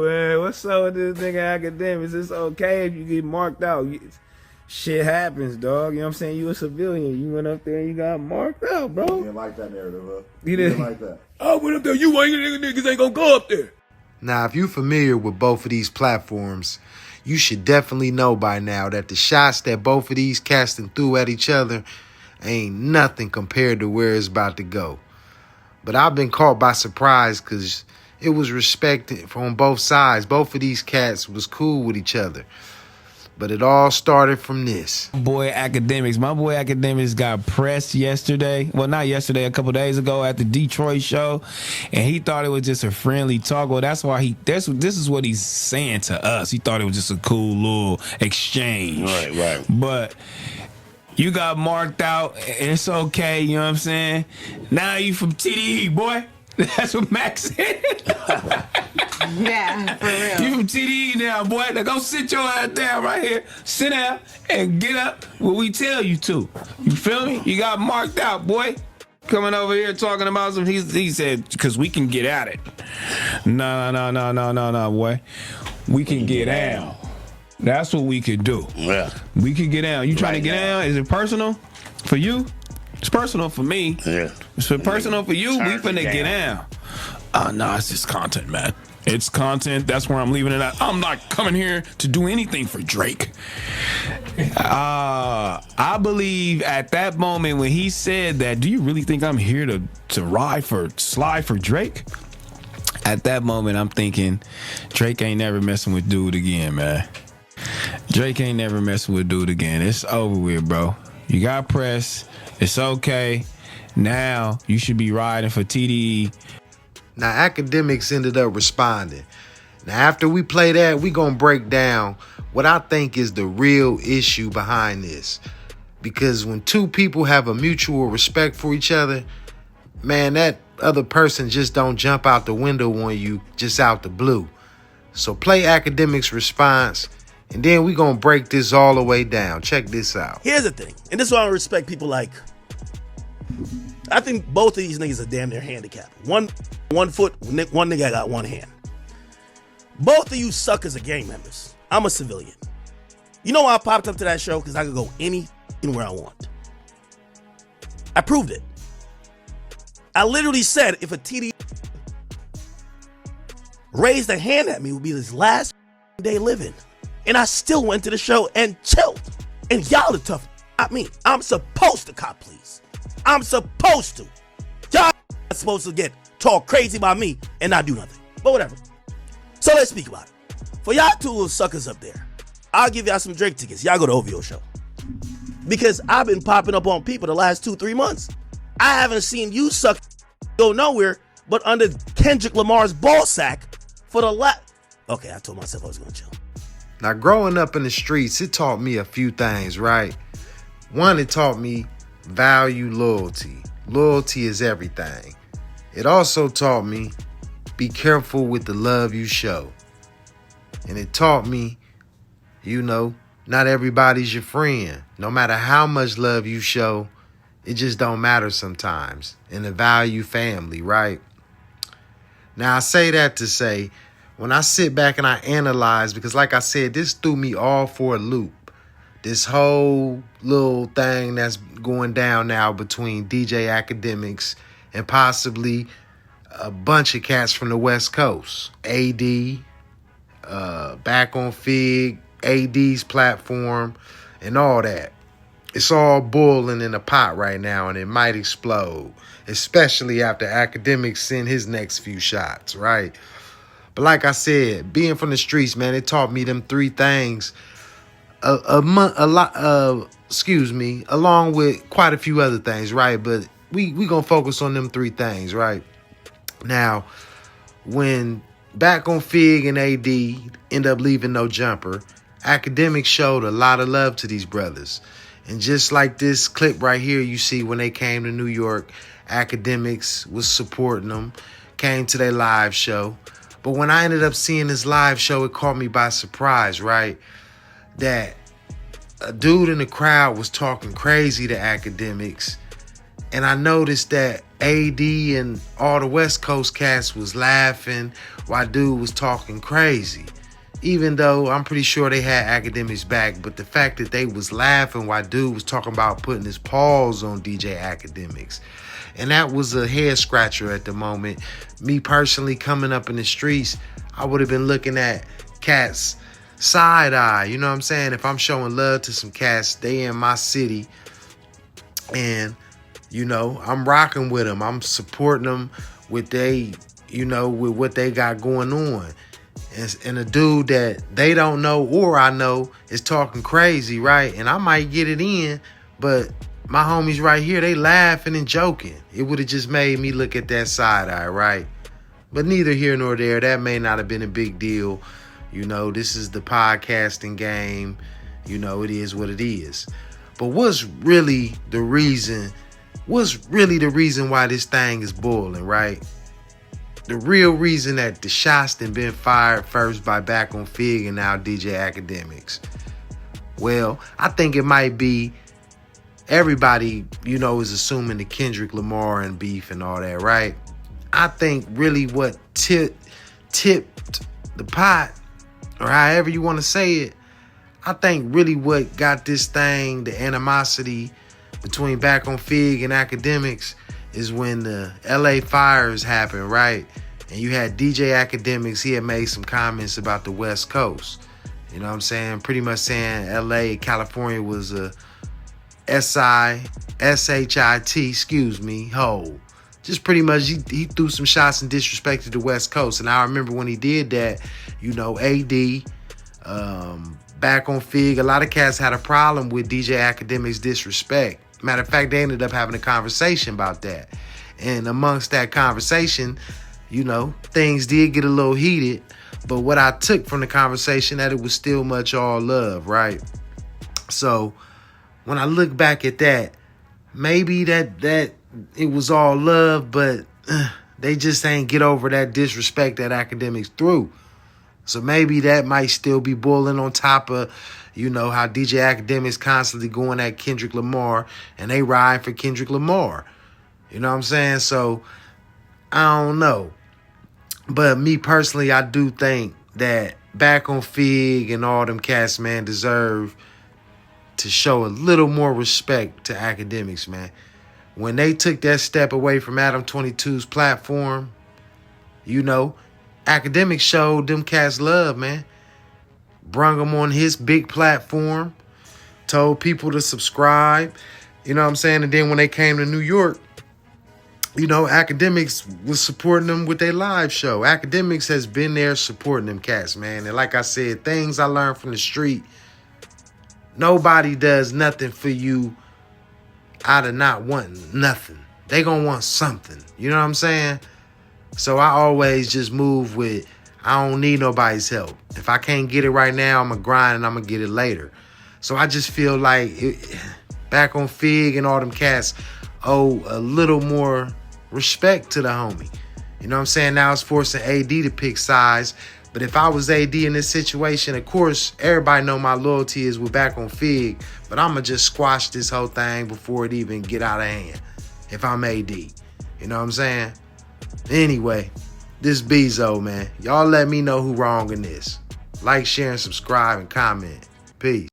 Man, what's up with this nigga Academics? It's okay if you get marked out. Shit happens, dog. You know what I'm saying? You a civilian. You went up there and you got marked out, bro. You didn't like that narrative, huh? You didn't like that. I went up there. You ain't niggas ain't gonna go up there. Now, if you're familiar with both of these platforms, you should definitely know by now that the shots that both of these casting threw at each other ain't nothing compared to where it's about to go. But I've been caught by surprise because it was respected from both sides. Both of these cats was cool with each other. But it all started from this. My boy Akademiks got pressed yesterday. Well, not yesterday, a couple days ago at the Detroit show. And he thought it was just a friendly talk. Well, that's why this is what he's saying to us. He thought it was just a cool little exchange. Right. But you got marked out, and it's okay, you know what I'm saying? Now you from TDE, boy. That's what Max said. Yeah, for real. You from TDE now, boy. Now go sit your ass down right here. Sit down and get up when we tell you to. You feel me? You got marked out, boy. Coming over here talking about some, he said, because we can get at it. No, boy. We can get down. That's what we could do. Yeah. We could get down. You trying to get down? Is it personal for you? It's personal for me. Yeah. It's personal for you. We finna get down. No, it's just content, man. It's content. That's where I'm leaving it at. I'm not coming here to do anything for Drake. I believe at that moment when he said that, do you really think I'm here to slide for Drake? At that moment, I'm thinking, Drake ain't never messing with dude again, man. Drake ain't never messing with dude again. It's over with, bro. You got press. It's okay. Now you should be riding for TDE. Now, Akademiks ended up responding. Now, after we play that, we gonna break down what I think is the real issue behind this. Because when two people have a mutual respect for each other, man, that other person just don't jump out the window on you just out the blue. So play Akademiks' response, and then we gonna break this all the way down. Check this out. Here's the thing, and this is why I respect people like, I think both of these niggas are damn near handicapped. One foot, one nigga got one hand. Both of you suckers are gang members. I'm a civilian. You know why I popped up to that show? Because I could go anywhere I want. I proved it. I literally said if a TD raised a hand at me, it would be his last day living. And I still went to the show and chilled. And y'all the tough, not me. I'm supposed to cop please. I'm supposed to. Y'all are supposed to talk crazy about me and not do nothing. But whatever. So let's speak about it. For y'all two little suckers up there, I'll give y'all some Drake tickets. Y'all go to OVO show. Because I've been popping up on people the last 2-3 months. I haven't seen you suck go nowhere but under Kendrick Lamar's ball sack for the last. Okay, I told myself I was going to chill. Now, growing up in the streets, it taught me a few things, right? One, it taught me value loyalty. Loyalty is everything. It also taught me be careful with the love you show. And it taught me, not everybody's your friend. No matter how much love you show, it just don't matter sometimes. And the value family, right? Now, I say that to say, when I sit back and I analyze, because like I said, this threw me all for a loop. This whole little thing that's going down now between DJ Akademiks and possibly a bunch of cats from the West Coast. AD, back on Figg, AD's platform, and all that. It's all boiling in a pot right now, and it might explode, especially after Akademiks send his next few shots, right? But like I said, being from the streets, man, it taught me them three things along with quite a few other things, right? But we gonna focus on them three things, right? Now, when back on Figg and AD end up leaving No Jumper, Akademiks showed a lot of love to these brothers. And just like this clip right here, you see when they came to New York, Akademiks was supporting them, came to their live show. But when I ended up seeing this live show, it caught me by surprise, right? That a dude in the crowd was talking crazy to Akademiks. And I noticed that AD and all the West Coast cats was laughing while dude was talking crazy. Even though I'm pretty sure they had Akademiks back, but the fact that they was laughing while dude was talking about putting his paws on DJ Akademiks. And that was a head scratcher at the moment. Me personally, coming up in the streets, I would have been looking at cats side eye. You know what I'm saying? If I'm showing love to some cats, they in my city, and you know, I'm rocking with them. I'm supporting them with with what they got going on. And a dude that they don't know or I know is talking crazy, right? And I might get it in, but my homies right here, they laughing and joking. It would have just made me look at that side eye, right? But neither here nor there. That may not have been a big deal. You know, this is the podcasting game. You know, it is what it is. But what's really the reason why this thing is boiling, right? The real reason that the shots done been fired first by Back on Figg and now DJ Akademiks. Well, I think it might be everybody, is assuming the Kendrick Lamar and beef and all that, right? I think really what tipped the pot, or however you want to say it, I think really what got this thing, the animosity between Back on Figg and Akademiks, is when the LA fires happened, right? And you had DJ Akademiks, he had made some comments about the West Coast. You know what I'm saying? Pretty much saying LA, California was a S-I-S-H-I-T, hole. Just pretty much he threw some shots and disrespected the West Coast. And I remember when he did that, AD, Back on Figg, a lot of cats had a problem with DJ Akademiks' disrespect. Matter of fact, they ended up having a conversation about that. And amongst that conversation, things did get a little heated. But what I took from the conversation, that it was still much all love, right? So when I look back at that, maybe that it was all love, but they just ain't get over that disrespect that Akademiks threw. So maybe that might still be boiling on top of, how DJ Akademiks constantly going at Kendrick Lamar and they ride for Kendrick Lamar. You know what I'm saying? So I don't know. But me personally, I do think that Back on Figg and all them cats, man, deserve to show a little more respect to Akademiks, man. When they took that step away from Adam22's platform, Akademiks showed them cats love, man. Brung them on his big platform, told people to subscribe, you know what I'm saying? And then when they came to New York, Akademiks was supporting them with their live show. Akademiks has been there supporting them cats, man. And like I said, things I learned from the street, nobody does nothing for you out of not wanting nothing. They gonna want something. You know what I'm saying? So I always just move with, I don't need nobody's help. If I can't get it right now, I'm gonna grind and I'm gonna get it later. So I just feel like Back on Figg and all them cats owe a little more respect to the homie. You know what I'm saying? Now it's forcing AD to pick sides. But if I was AD in this situation, of course, everybody know my loyalty is with Back on Figg. But I'm going to just squash this whole thing before it even get out of hand if I'm AD. You know what I'm saying? Anyway, this Bezo, man. Y'all let me know who wrong in this. Like, share, and subscribe, and comment. Peace.